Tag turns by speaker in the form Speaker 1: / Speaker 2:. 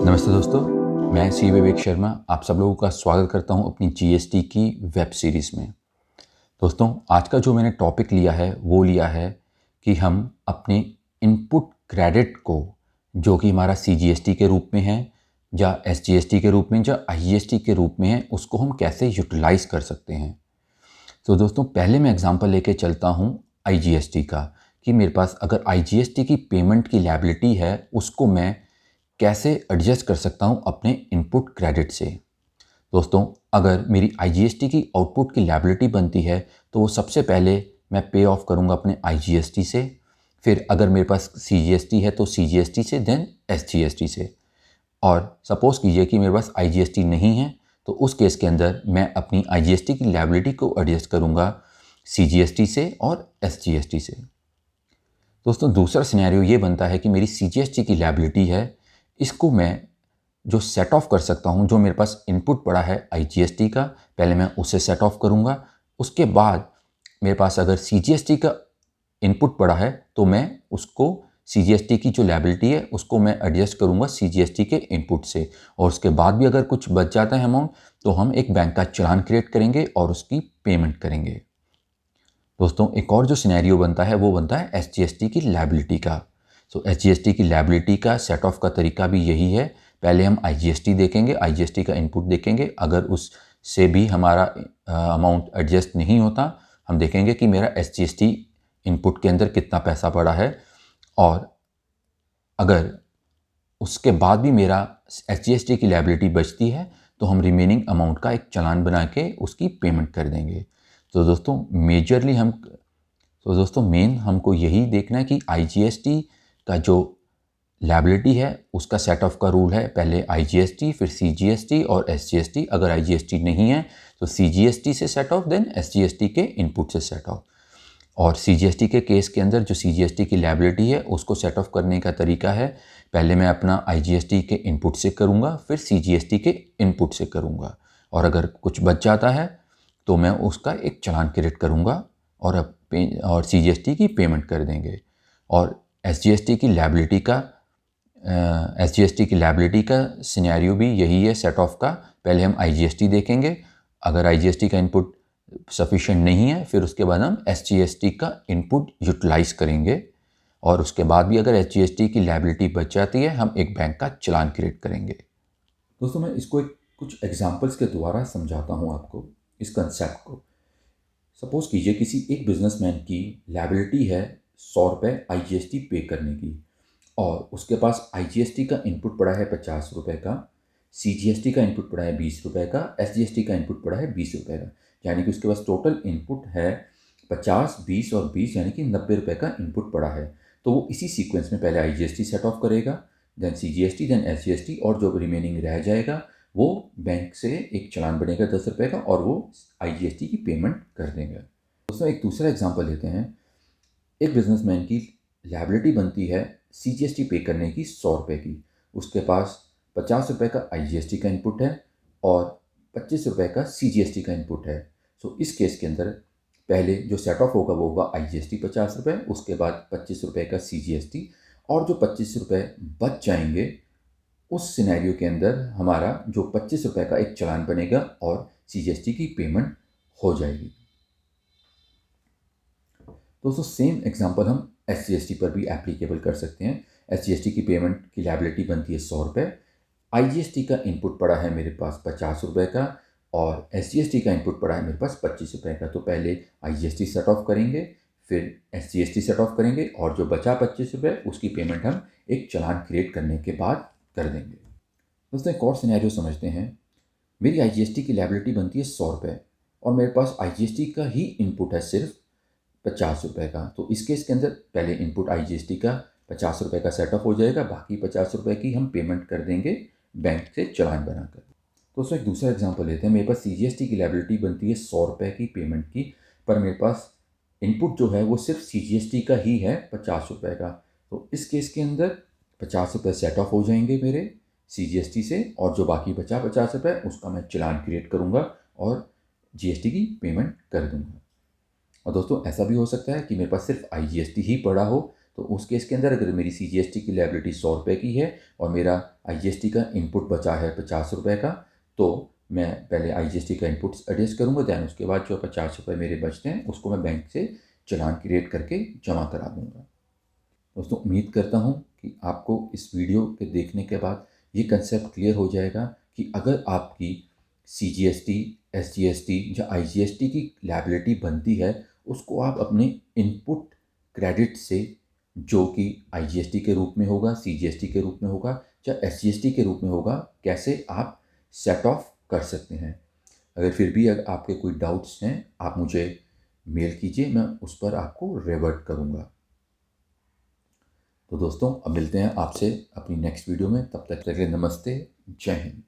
Speaker 1: नमस्ते दोस्तों, मैं सी विवेक शर्मा आप सब लोगों का स्वागत करता हूं अपनी जीएसटी की वेब सीरीज़ में। दोस्तों, आज का जो मैंने टॉपिक लिया है वो लिया है कि हम अपने इनपुट क्रेडिट को, जो कि हमारा सीजीएसटी के रूप में है या एसजीएसटी के रूप में या आईजीएसटी के रूप में है, उसको हम कैसे यूटिलाइज़ कर सकते हैं। तो दोस्तों, पहले मैं एग्जांपल लेके चलता हूं आईजीएसटी का, कि मेरे पास अगर आईजीएसटी की पेमेंट की लायबिलिटी है, उसको मैं कैसे एडजस्ट कर सकता हूं अपने इनपुट क्रेडिट से। दोस्तों, अगर मेरी आईजीएसटी की आउटपुट की लायबिलिटी बनती है तो वो सबसे पहले मैं पे ऑफ करूंगा अपने आईजीएसटी से। फिर अगर मेरे पास सीजीएसटी है तो सीजीएसटी से, देन एसजीएसटी से। और सपोज कीजिए कि मेरे पास आईजीएसटी नहीं है, तो उस केस के अंदर मैं अपनी आईजीएसटी की लायबिलिटी को एडजस्ट करूंगा सीजीएसटी से और एसजीएसटी से। दोस्तों, दूसरा सिनेरियो ये बनता है कि मेरी सीजीएसटी की लायबिलिटी है, इसको मैं जो सेट ऑफ कर सकता हूँ, जो मेरे पास इनपुट पड़ा है आईजीएसटी का, पहले मैं उसे सेट ऑफ करूँगा। उसके बाद मेरे पास अगर सीजीएसटी का इनपुट पड़ा है तो मैं उसको, सीजीएसटी की जो लायबिलिटी है उसको मैं एडजस्ट करूँगा सीजीएसटी के इनपुट से। और उसके बाद भी अगर कुछ बच जाता है अमाउंट, तो हम एक बैंक का चालान क्रिएट करेंगे और उसकी पेमेंट करेंगे। दोस्तों, एक और जो सिनेरियो बनता है वो बनता है एसजीएसटी की लायबिलिटी का। सो एसजीएसटी की लायबिलिटी का सेट ऑफ का तरीका भी यही है। पहले हम आईजीएसटी देखेंगे, आईजीएसटी का इनपुट देखेंगे। अगर उससे भी हमारा अमाउंट एडजस्ट नहीं होता, हम देखेंगे कि मेरा एसजीएसटी इनपुट के अंदर कितना पैसा पड़ा है। और अगर उसके बाद भी मेरा एसजीएसटी की लायबिलिटी बचती है, तो हम रिमेनिंग अमाउंट का एक चालान बना के उसकी पेमेंट कर देंगे। तो दोस्तों, मेन हमको यही देखना है कि आईजीएसटी का जो लायबिलिटी है उसका सेट ऑफ का रूल है, पहले आईजीएसटी, फिर सीजीएसटी और एसजीएसटी। अगर आईजीएसटी नहीं है तो सीजीएसटी से सेट ऑफ, देन एसजीएसटी के इनपुट से सेट ऑफ। और सीजीएसटी के केस के अंदर जो सीजीएसटी की लायबिलिटी है उसको सेट ऑफ करने का तरीका है, पहले मैं अपना आईजीएसटी के इनपुट से करूँगा, फिर सीजीएसटी के इनपुट से करूँगा। और अगर कुछ बच जाता है तो मैं उसका एक चालान क्रिएट करूँगा और सीजीएसटी की पेमेंट कर देंगे। और एसजीएसटी की लायबिलिटी का सिनेरियो भी यही है सेट ऑफ का। पहले हम आईजीएसटी देखेंगे, अगर आईजीएसटी का इनपुट सफिशिएंट नहीं है, फिर उसके बाद हम एसजीएसटी का इनपुट यूटिलाइज करेंगे। और उसके बाद भी अगर एसजीएसटी की लायबिलिटी बच जाती है, हम एक बैंक का चालान क्रिएट करेंगे। दोस्तों, मैं इसको कुछ एग्जांपल्स के द्वारा समझाता हूँ आपको इस कंसेप्ट को। सपोज कीजिए किसी एक बिजनेसमैन की लायबिलिटी है 100 रुपये आईजीएसटी पे करने की, और उसके पास आईजीएसटी का इनपुट पड़ा है 50 रुपये का, सीजीएसटी का इनपुट पड़ा है 20 रुपये का, एसजीएसटी का इनपुट पड़ा है 20 रुपये का। यानी कि उसके पास टोटल इनपुट है 50, 20 और 20, यानी कि 90 रुपये का इनपुट पड़ा है। तो वो इसी सीक्वेंस में पहले आईजीएसटी सेट ऑफ करेगा, देन सीजीएसटी, देन एसजीएसटी, और जो रिमेनिंग रह जाएगा वो बैंक से एक चालान बनेगा 10 रुपये का, और वो आईजीएसटी की पेमेंट कर देंगे। दोस्तों, एक दूसरा एग्जाम्पल लेते हैं। एक बिजनेसमैन की लायबिलिटी बनती है सीजीएसटी पे करने की 100 रुपये की। उसके पास 50 रुपये का आईजीएसटी का इनपुट है और 25 रुपये का सीजीएसटी का इनपुट है। सो इस केस के अंदर पहले जो सेट ऑफ होगा वो होगा आईजीएसटी 50 रुपये, उसके बाद 25 रुपये का सीजीएसटी, और जो 25 रुपये बच जाएंगे उस सिनेरियो के अंदर हमारा जो 25 रुपये का एक चालान बनेगा और सीजीएसटी की पेमेंट हो जाएगी। दोस्तों, सेम एग्जांपल हम एसजीएसटी पर भी एप्लीकेबल कर सकते हैं। एसजीएसटी की पेमेंट की लायबिलिटी बनती है 100 रुपये, आईजीएसटी का इनपुट पड़ा है मेरे पास 50 रुपये का, और एसजीएसटी का इनपुट पड़ा है मेरे पास 25 रुपये का। तो पहले आईजीएसटी सेट ऑफ करेंगे, फिर एसजीएसटी सेट ऑफ करेंगे, और जो बचा 25 रुपये उसकी पेमेंट हम एक चालान क्रिएट करने के बाद कर देंगे। दोस्तों, एक और सिनेरियो समझते हैं। मेरी आईजीएसटी की लायबिलिटी बनती है 100 रुपये, और मेरे पास आईजीएसटी का ही इनपुट है सिर्फ 50 रुपये का। तो इस केस के अंदर पहले इनपुट आईजीएसटी का 50 रुपये का सेटअप हो जाएगा, बाकी 50 रुपये की हम पेमेंट कर देंगे बैंक से चालान बनाकर। तो उसमें एक दूसरा एग्जांपल लेते हैं। मेरे पास सीजीएसटी की लायबिलिटी बनती है 100 रुपये की पेमेंट की, पर मेरे पास इनपुट जो है वो सिर्फ सीजीएसटी का ही है 50 रुपये का। तो इस केस के अंदर 50 रुपये सेट ऑफ हो जाएंगे मेरे सीजीएसटी से, और जो बाकी बचा 50 रुपये उसका मैं चालान क्रिएट करूँगा और जीएसटी की पेमेंट कर दूँगा। और दोस्तों, ऐसा भी हो सकता है कि मेरे पास सिर्फ आईजीएसटी ही पड़ा हो, तो उस केस के अंदर अगर मेरी CGST की लायबिलिटी 100 रुपये की है और मेरा IGST का इनपुट बचा है 50 रुपये का, तो मैं पहले IGST का इनपुट एडजस्ट करूँगा, दैन उसके बाद जो 50 रुपये मेरे बचते हैं उसको मैं बैंक से चालान क्रिएट करके जमा करा दूँगा। दोस्तों, उम्मीद करता हूँ कि आपको इस वीडियो के देखने के बाद ये कंसेप्ट क्लियर हो जाएगा कि अगर आपकी CGST, SGST या IGST की लायबिलिटी बनती है, उसको आप अपने इनपुट क्रेडिट से, जो कि IGST के रूप में होगा, CGST के रूप में होगा या SGST के रूप में होगा, कैसे आप सेट ऑफ कर सकते हैं। अगर फिर भी अगर आपके कोई डाउट्स हैं, आप मुझे मेल कीजिए, मैं उस पर आपको रिवर्ट करूँगा। तो दोस्तों, अब मिलते हैं आपसे अपनी नेक्स्ट वीडियो में। तब तक के लिए नमस्ते, जय हिंद।